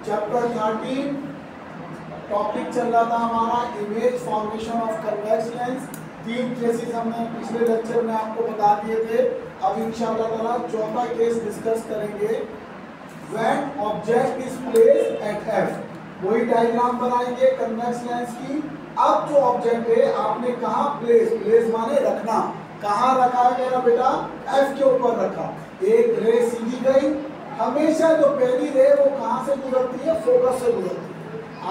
Chapter 13 topic चल रहा था हमारा image formation of convex lens. 3 cases हमने पिछले लेक्चर में आपको बता दिए थे। अब इंशाअल्लाह ताला चौथा केस डिस्कस करेंगे। When object is placed at F, वही डायग्राम बनाएंगे कन्वेक्स लेंस की। अब जो ऑब्जेक्ट है आपने कहाँ प्लेस माने रखना, कहाँ रखा है मेरा बेटा? एफ के ऊपर रखा। एक रे सीधी गई, हमेशा जो पहली रे वो कहाँ से गुजरती है? फोकस से गुजरती है।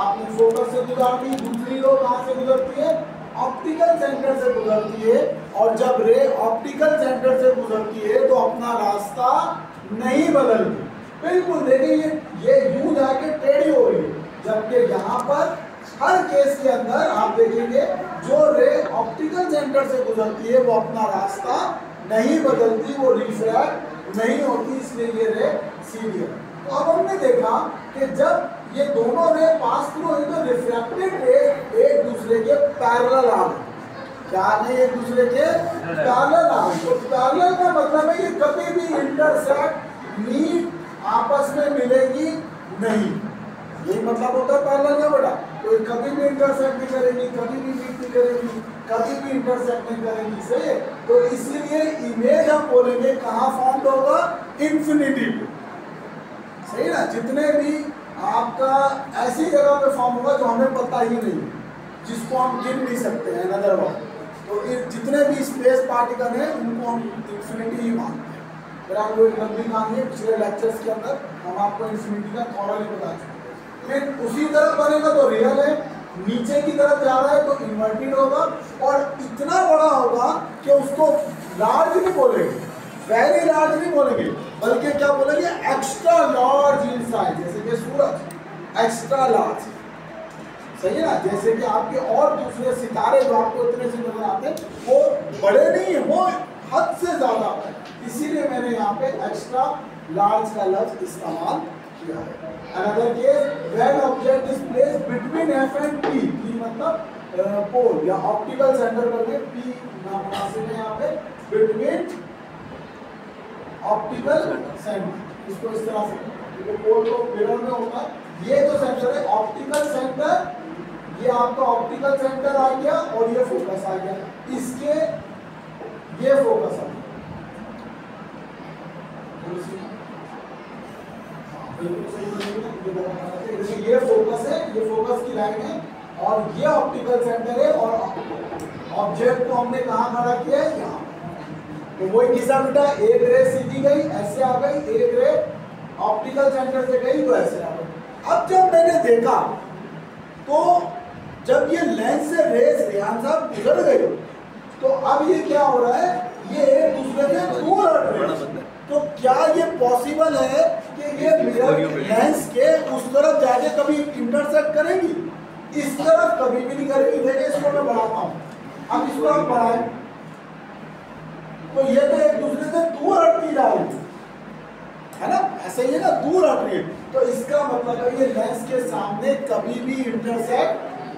आपने फोकस से गुजार दी। दूसरी रो कहाँ से गुजरती है? ऑप्टिकल सेंटर से गुजरती है। और जब रे ऑप्टिकल सेंटर से गुजरती है तो अपना रास्ता नहीं बदलती। बिल्कुल देखिए ये यूं जाके टेढ़ी हो रही है, जबकि यहाँ पर हर केस के अंदर आप देखेंगे जो रे ऑप्टिकल सेंटर से गुजरती है वो अपना रास्ता नहीं बदलती, वो रिफ्रैक्ट नहीं होती, इसलिए ये रे सीधी है। तो अब हमने देखा कि जब ये दोनों रे पास थ्रू हुई तो रिफ्रैक्टेड रे एक दूसरे के पैरेलल आ गए। क्या नहीं, एक दूसरे के पैरेलल आ गए। तो पैरेलल का मतलब है ये कभी भी इंटरसेक्ट मीट आपस में मिलेगी नहीं। यही मतलब होता है पैरेलल का बेटा। तो कभी भी इंटरसेक्ट नहीं करेगी, कभी भी मीट नहीं करेगी, कभी भी इंटरसेक्ट नहीं करेगी। सही है। तो इसीलिए इमेज हम बोलेंगे कहाँ फॉर्म होगा? इन्फिनिटी पे। सही ना। जितने भी आपका ऐसी जगह पे फॉर्म होगा जो हमें पता ही नहीं, जिसको हम गिन नहीं सकते हैं अनदर वन। तो जितने भी स्पेस पार्टिकल हैं उनको हम इन्फिनिटी ही मानते हैं। फिर आपको एक लंबी कहानी है, पिछले लेक्चर्स के अंदर हम आपको इन्फिनिटी का थोड़ा ही बता चुके। फिर उसी तरफ बनेगा तो रियल है, नीचे की तरफ जा रहा है तो इन्वर्टेड होगा, और इतना बड़ा होगा कि उसको लार्ज नहीं बोलेंगे, वेरी लार्ज नहीं बोलेंगे, बल्कि क्या बोलेंगे? Extra large in size. जैसे कि सूरज एक्स्ट्रा लार्ज, सही है ना। जैसे कि आपके और दूसरे सितारे जो आपको इतने से नजर आते हैं वो बड़े नहीं है, वो हद से ज्यादा है। इसीलिए मैंने यहाँ पे एक्स्ट्रा लार्ज का लफ्ज इस्तेमाल किया है। Another case, when object is placed between F and P, P मतलब पोल या ऑप्टिकल सेंटर करके P नाम मुनासिब है यहाँ पे, between ऑप्टिकल सेंटर। इसको इस तरह से, क्योंकि पोल तो मिरर में होता है। ये जो सेंटर है ऑप्टिकल सेंटर, ये आपका ऑप्टिकल सेंटर आ गया और ये फोकस आ गया, इसके ये फोकस आ गया। ये फोकस है, ये फोकस की लाइन है, और ये ऑप्टिकल सेंटर है, और ऑब्जेक्ट को हमने कहाँ खड़ा किया है? यहाँ। तो वही किस्सा बेटा, एक रे सीधी गई ऐसे आ गई, एक रे ऑप्टिकल सेंटर से गई तो ऐसे आ गई। अब जब मैंने देखा तो जब ये लेंस से रेस रेहान साहब गुजर गई तो अब ये क्या हो रहा है? ये एक दूसरे से दूर हट रहे हैं। तो क्या ये पॉसिबल है कि ये मिरर लेंस के उस तरफ जाके कभी इंटरसेक्ट करेंगी? इस तरफ कभी भी नहीं करेगी। देखिए इसको मैं बढ़ाता हूँ, अब इसको आप बढ़ाएं तो ये तो एक दूसरे से दूर हटती जा रही है ना, ऐसे ही है ना, दूर हट रही है। तो इसका मतलब है ये लेंस के सामने कभी भी इंटरसेक्ट,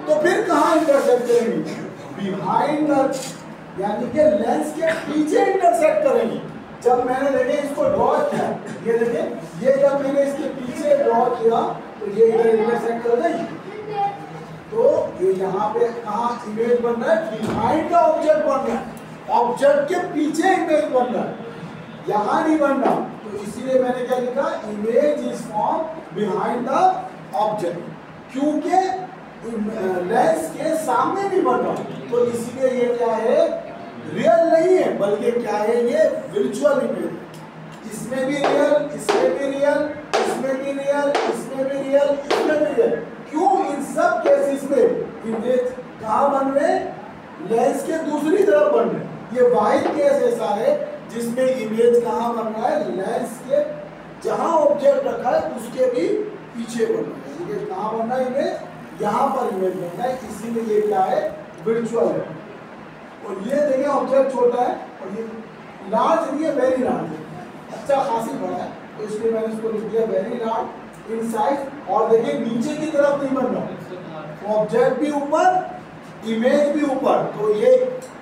तो फिर कहाँ इंटरसेक्ट करेंगी? बिहाइंड द, यानी कि लेंस के पीछे इंटरसेक्ट करेंगी। जब मैंने देखे इसको ड्रॉ किया, ये देखे, ये जब मैंने इसके पीछे ड्रॉ किया तो ये इधर इंटरसेक्ट कर गई। तो ये यहाँ पे कहाँ इमेज बन रहा है? बिहाइंड द ऑब्जेक्ट बन रहा है, ऑब्जेक्ट के पीछे इमेज बन रहा है, यहाँ नहीं बन रहा। तो इसीलिए मैंने क्या लिखा? Image is form behind the object, क्योंकि लेंस के सामने नहीं बन रहा। तो इसीलिए ये क्या है? रियल नहीं है, बल्कि क्या है? ये विर्चुअल इमेज। इसमें भी रियल, इसमें भी रियल, इसमें भी रियल, इसमें भी रियल, इसमें भी रियल। क्यों? इन सब केसेस में इमेज कहाँ बन रहे? लेंस के दूसरी तरफ बन रहे। ये वाहिद केस ऐसा है जिसमें इमेज कहाँ बन रहा है? लेंस के जहाँ ऑब्जेक्ट रखा है उसके भी पीछे बन रहा है। ये कहाँ बन रहा है? इमेज यहाँ पर इमेज बन रहा है, इसीलिए ये क्या है? विर्चुअल है। और ये देखिए ऑब्जेक्ट छोटा है और ये लार्ज नहीं है, वेरी लार्ज है, अच्छा खासी बड़ा है, तो इसलिए मैंने इसको लिख दिया वेरी लार्ज इन साइज। और देखिए नीचे की तरफ नहीं बन रहा, ऑब्जेक्ट भी ऊपर, इमेज भी ऊपर, तो ये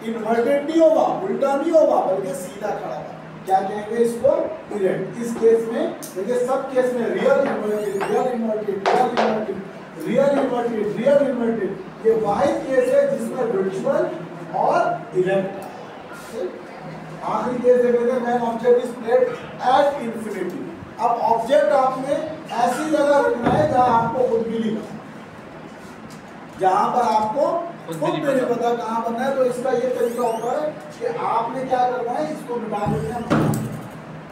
इन्वर्टेड नहीं होगा, उल्टा नहीं होगा, बल्कि सीधा खड़ा होगा। क्या कहेंगे इसको? इरेक्ट। इस केस में देखिए, सब केस में real inverted, real inverted, inverted, real inverted, ये वाहिद केस है जिसमें वर्चुअल और इलेक्ट। आखिरी केस देखते हैं when object is placed at infinity. अब ऑब्जेक्ट आपने ऐसी जगह रखना है जहां आपको खुद भी नहीं पता, जहां पर आपको खुद भी नहीं पता कहां बनना है। तो इसका ये तरीका होता है कि आपने क्या करना है, इसको मिटा देते हैं।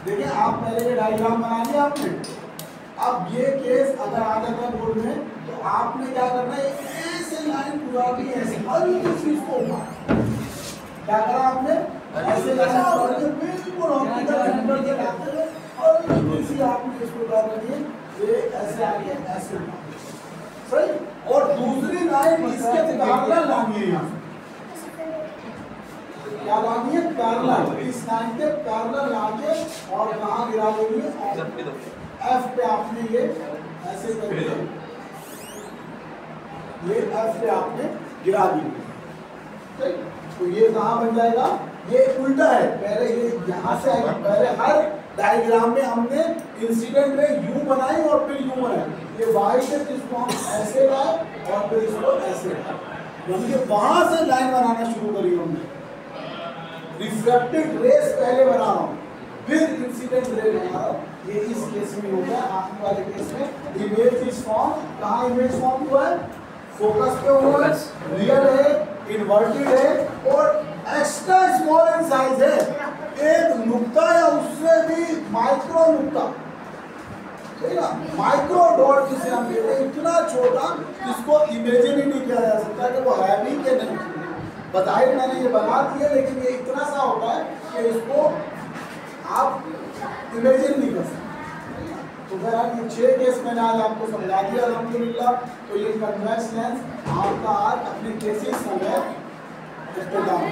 देखिए आप पहले ये डायग्राम बना लिया आपने, अब ये केस अगर आ जाता है बोर्ड में तो आपने क्या करना है, ऐसे लाइन पूरा भी ऐसे हल्की सी इसको क्या करा आपने, ऐसे लाइन पूरा के बिल्कुल ऑप्टिकल सेंटर के लाते हुए हल्की सी आपने इसको क्या करनी है, ये ऐसे आगे ऐसे सही, और दूसरी लाइन इसके पैरेलल लानी है यहाँ, क्या लानी है, पैरेलल, इस लाइन के पैरेलल लाके और कहाँ गिरा देंगे, एफ पे आपने ये ऐसे कर दिया, ये एफ पे आपने गिरा दिया। तो ये कहाँ बन जाएगा, ये उल्टा है, पहले ये यहाँ से आएगा, पहले हर डायग्राम में हमने इंसिडेंट में यू बनाई और फिर यू बनाई, ये वाई से जिसको हम ऐसे लाए और फिर इसको ऐसे लाए, यानी वहां से लाइन बनाना शुरू करी हमने। रिफ्लेक्टेड रेस पहले बना रहा हूँ, फिर इंसिडेंट रे बना रहा हूँ। ये इस केस में हो गया, आखिरी वाले केस में इमेज इज फॉर्म, कहाँ इमेज फॉर्म हुआ है, फोकस पे हुआ है, रियल है, इन्वर्टेड है और एक्स्ट्रा स्मॉल इन साइज है, एक नुक्ता या उससे भी माइक्रो नुक्ता, ठीक है, माइक्रो डॉट जिसे हम कहते हैं, इतना छोटा जिसको इमेजिन ही नहीं किया जा सकता कि वो है भी कि नहीं। बताइए मैंने ये बना दिया, लेकिन ये इतना सा होता है कि इसको आप इमेजिन नहीं कर सकते। तो बहरहाल ये 6 केस मैंने आज आपको समझा दिया अल्हम्दुलिल्लाह। तो ये कन्वेक्स लेंस आपका आज अपने केसेस में इस्तेमाल